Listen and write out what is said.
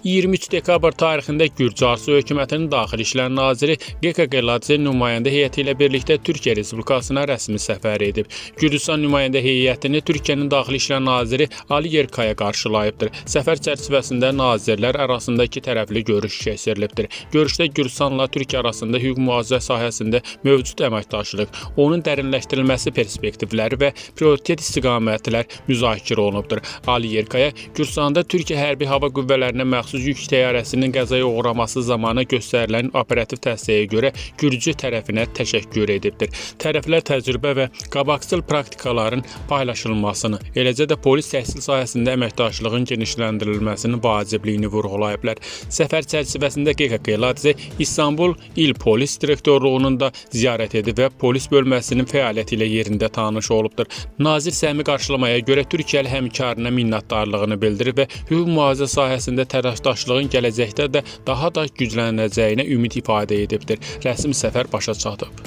23 dekabr tarixində Gürcü hökumətinin Daxili İşlər naziri Geka Qeladze nümayəndə heyəti ilə birlikdə Türkiyə Respublikasına rəsmi səfər edib. Gürcüstan nümayəndə heyətini Türkiyənin Daxili İşlər naziri Ali Yerkaya qarşılayıbdır. Səfər çərçivəsində nazirlər arasında iki tərəfli görüş keçirilibdir. Görüşdə Gürcüstanla Türkiyə arasında hüquq mühafizə sahəsində mövcud əməkdaşlıq, onun dərinləşdirilməsi perspektivləri və prioritet istiqamətlər müzakirə olunubdur. Ali Yerkaya Gürcüstanda Türkiyə Hərbi Hava Qüvvələrinə məxsus yük təyyarəsinin qəzaya uğraması zamanı göstərilən operativ dəstəyə görə Gürcü tərəfinə təşəkkür edibdir. Tərəflər təcrübə və qabaqcıl praktikaların paylaşılmasını, eləcə də polis təhsil sahəsində əməkdaşlığın genişləndirilməsinin vacibliyini vurğulayıblar. Səfər çərçivəsində Geka Qeladze İstanbul İl Polis Direktorluğunun da ziyarət edib və polis bölməsinin fəaliyyəti ilə yerində tanış olubdur. Nazir səmimi qarşılamaya görə Türkiyəli həmkarına minnətdarlığını bildirib və hüquq mühafizə sahəsində tərəfdaşlığın gələcəkdə də daha da güclənəcəyinə ümid ifadə edibdir. Rəsmi səfər başa çatıb.